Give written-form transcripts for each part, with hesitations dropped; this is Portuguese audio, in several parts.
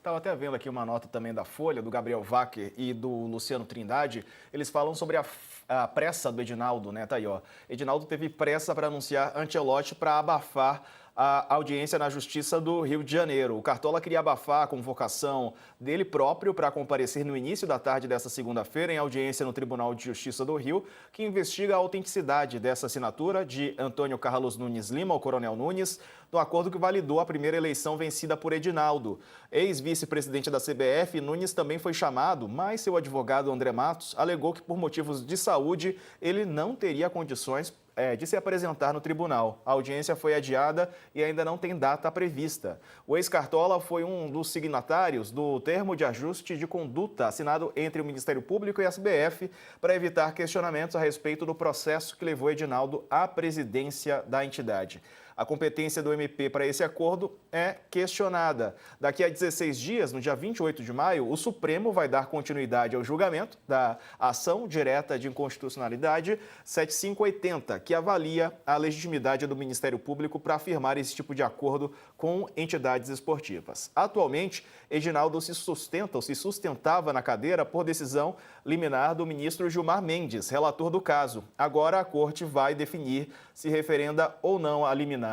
Estava até vendo aqui uma nota também da Folha, do Gabriel Wacker e do Luciano Trindade. Eles falam sobre a pressa do Edinaldo, né? Tá aí, ó. Edinaldo teve pressa para anunciar Ancelotti para abafar a audiência na Justiça do Rio de Janeiro. O Cartola queria abafar a convocação dele próprio para comparecer no início da tarde desta segunda-feira em audiência no Tribunal de Justiça do Rio, que investiga a autenticidade dessa assinatura de Antônio Carlos Nunes Lima, o Coronel Nunes, no acordo que validou a primeira eleição vencida por Edinaldo. Ex-vice-presidente da CBF, Nunes também foi chamado, mas seu advogado André Matos alegou que por motivos de saúde ele não teria condições de se apresentar no tribunal. A audiência foi adiada e ainda não tem data prevista. O ex-Cartola foi um dos signatários do termo de ajuste de conduta assinado entre o Ministério Público e a CBF para evitar questionamentos a respeito do processo que levou Edinaldo à presidência da entidade. A competência do MP para esse acordo é questionada. Daqui a 16 dias, no dia 28 de maio, o Supremo vai dar continuidade ao julgamento da ação direta de inconstitucionalidade 7580, que avalia a legitimidade do Ministério Público para firmar esse tipo de acordo com entidades esportivas. Atualmente, Edinaldo se sustentava na cadeira por decisão liminar do ministro Gilmar Mendes, relator do caso. Agora a corte vai definir se referenda ou não a liminar.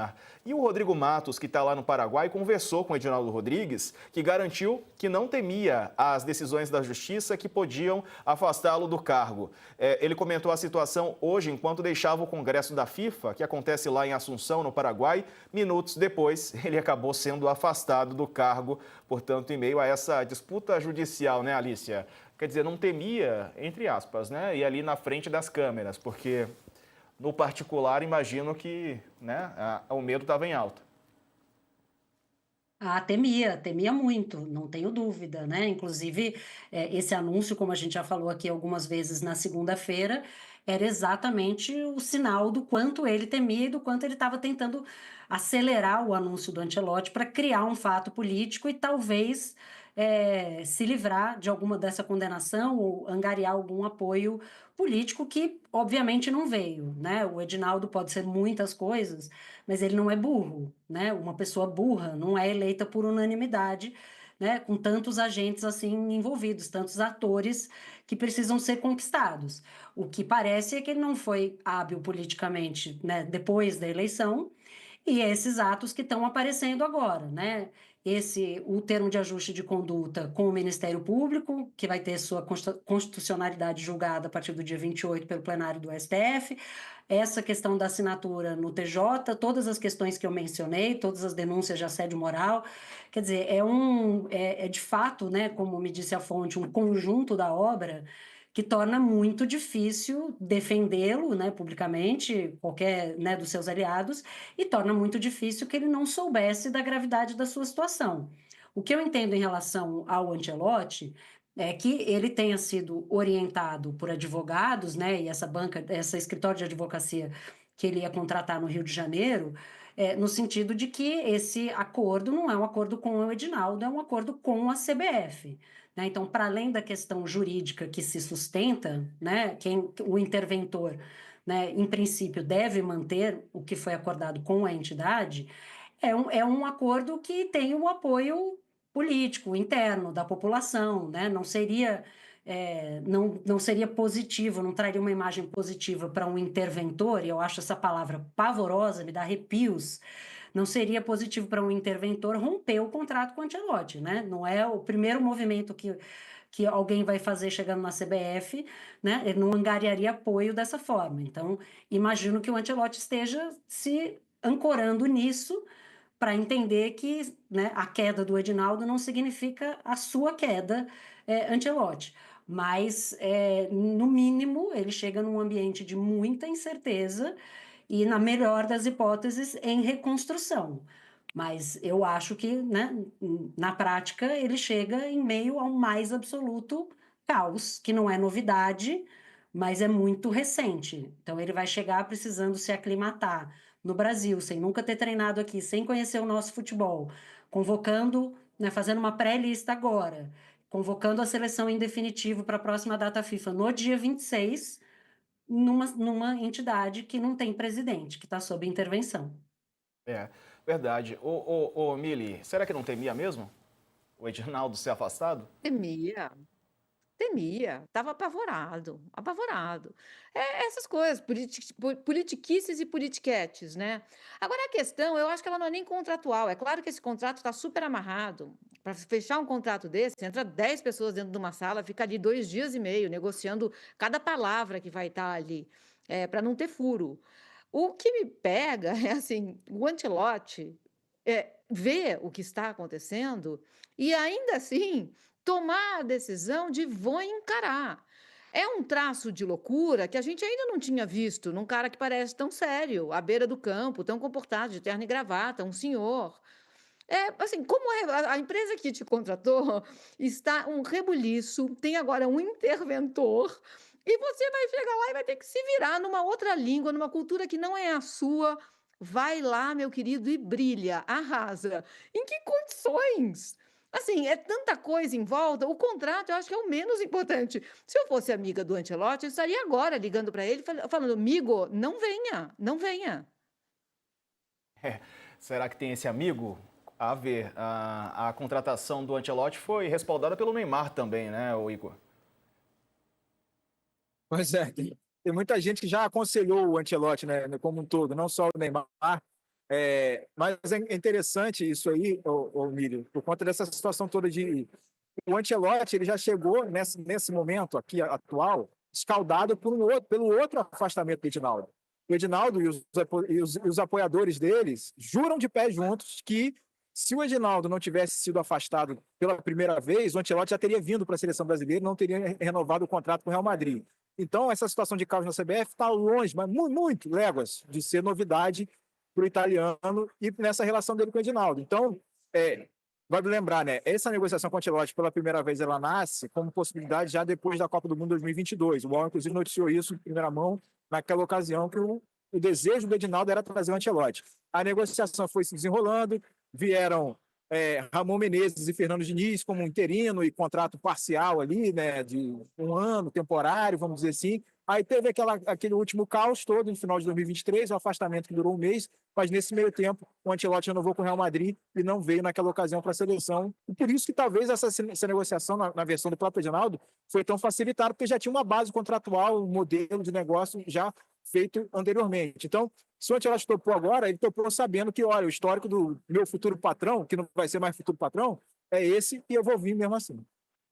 E o Rodrigo Matos, que está lá no Paraguai, conversou com o Edinaldo Rodrigues, que garantiu que não temia as decisões da Justiça que podiam afastá-lo do cargo. Ele comentou a situação hoje, enquanto deixava o Congresso da FIFA, que acontece lá em Assunção, no Paraguai. Minutos depois, ele acabou sendo afastado do cargo, portanto, em meio a essa disputa judicial, né, Alicia? Quer dizer, não temia, entre aspas, né, e ali na frente das câmeras, porque no particular, imagino que, né, o medo estava em alta. Ah, temia muito, não tenho dúvida, né? Inclusive, esse anúncio, como a gente já falou aqui algumas vezes na segunda-feira, era exatamente o sinal do quanto ele temia e do quanto ele estava tentando acelerar o anúncio do Ancelotti para criar um fato político e talvez se livrar de alguma dessa condenação ou angariar algum apoio político que, obviamente, não veio, né? O Edinaldo pode ser muitas coisas, mas ele não é burro, né? Uma pessoa burra não é eleita por unanimidade, né? Com tantos agentes assim envolvidos, tantos atores que precisam ser conquistados. O que parece é que ele não foi hábil politicamente, né? Depois da eleição, e esses atos que estão aparecendo agora, né? O termo de ajuste de conduta com o Ministério Público, que vai ter sua constitucionalidade julgada a partir do dia 28 pelo plenário do STF, essa questão da assinatura no TJ, todas as questões que eu mencionei, todas as denúncias de assédio moral, quer dizer, é de fato, né, como me disse a fonte, um conjunto da obra que torna muito difícil defendê-lo, né, publicamente, qualquer, né, dos seus aliados, e torna muito difícil que ele não soubesse da gravidade da sua situação. O que eu entendo em relação ao Ancelotti é que ele tenha sido orientado por advogados, né, e essa escritório de advocacia que ele ia contratar no Rio de Janeiro, no sentido de que esse acordo não é um acordo com o Edinaldo, é um acordo com a CBF. Né? Então, para além da questão jurídica que se sustenta, né, o interventor, né, em princípio, deve manter o que foi acordado com a entidade, é um acordo que tem o apoio político interno da população, né? Não seria positivo, não traria uma imagem positiva para um interventor, e eu acho essa palavra pavorosa, me dá arrepios. Não seria positivo para um interventor romper o contrato com o Ancelotti, né? Não é o primeiro movimento que alguém vai fazer chegando na CBF, né? Ele não angariaria apoio dessa forma. Então, imagino que o Ancelotti esteja se ancorando nisso para entender que, né, a queda do Edinaldo não significa a sua queda, Ancelotti. Mas, no mínimo, ele chega num ambiente de muita incerteza e, na melhor das hipóteses, em reconstrução. Mas eu acho que, né, na prática, ele chega em meio ao mais absoluto caos, que não é novidade, mas é muito recente. Então, ele vai chegar precisando se aclimatar no Brasil, sem nunca ter treinado aqui, sem conhecer o nosso futebol, convocando, né, fazendo uma pré-lista agora, convocando a seleção em definitivo para a próxima data FIFA no dia 26, numa entidade que não tem presidente, que está sob intervenção. É, verdade. Ô, Mili, será que não temia mesmo? o Edinaldo ser afastado? Temia. Temia, estava apavorado, apavorado. Essas coisas, politiquices e politiquetes, né? Agora, a questão, eu acho que ela não é nem contratual. É claro que esse contrato está super amarrado. Para fechar um contrato desse, entra 10 pessoas dentro de uma sala, fica ali 2 dias e meio negociando cada palavra que vai estar ali, para não ter furo. O que me pega é assim, o Ancelotti vê o que está acontecendo e ainda assim tomar a decisão de vou encarar. É um traço de loucura que a gente ainda não tinha visto num cara que parece tão sério, à beira do campo, tão comportado, de terno e gravata, um senhor. Assim, como a empresa que te contratou está um rebuliço, tem agora um interventor, e você vai chegar lá e vai ter que se virar numa outra língua, numa cultura que não é a sua. Vai lá, meu querido, e brilha, arrasa. Em que condições? Assim, é tanta coisa em volta. O contrato, eu acho que é o menos importante. Se eu fosse amiga do Ancelotti, eu estaria agora ligando para ele, falando, amigo, não venha, não venha. É, será que tem esse amigo? A ver, a contratação do Ancelotti foi respaldada pelo Neymar também, né, o Igor? Pois é, tem muita gente que já aconselhou o Ancelotti, né, como um todo, não só o Neymar. Mas é interessante isso aí, Mílio, por conta dessa situação toda de... O Ancelotti ele já chegou nesse momento aqui atual escaldado pelo outro afastamento do Edinaldo. O Edinaldo e os apoiadores deles juram de pé juntos que se o Edinaldo não tivesse sido afastado pela primeira vez, o Ancelotti já teria vindo para a seleção brasileira e não teria renovado o contrato com o Real Madrid. Então, essa situação de caos na CBF está longe, mas muito léguas de ser novidade para o italiano e nessa relação dele com o Edinaldo. Então, vale lembrar, né? Essa negociação com o Ancelotti, pela primeira vez, ela nasce como possibilidade já depois da Copa do Mundo 2022. O UOL, inclusive, noticiou isso em primeira mão naquela ocasião que o desejo do Edinaldo era trazer o Ancelotti. A negociação foi se desenrolando, vieram Ramon Menezes e Fernando Diniz como interino e contrato parcial ali, né, de um ano, temporário, vamos dizer assim. Aí teve aquele último caos todo no final de 2023, o afastamento que durou um mês, mas nesse meio tempo o Ancelotti renovou com o Real Madrid e não veio naquela ocasião para a seleção. E por isso que talvez essa negociação na versão do próprio Edinaldo foi tão facilitada, porque já tinha uma base contratual, um modelo de negócio já feito anteriormente. Então, se o Ancelotti topou agora, ele topou sabendo que, olha, o histórico do meu futuro patrão, que não vai ser mais futuro patrão, é esse e eu vou vir mesmo assim.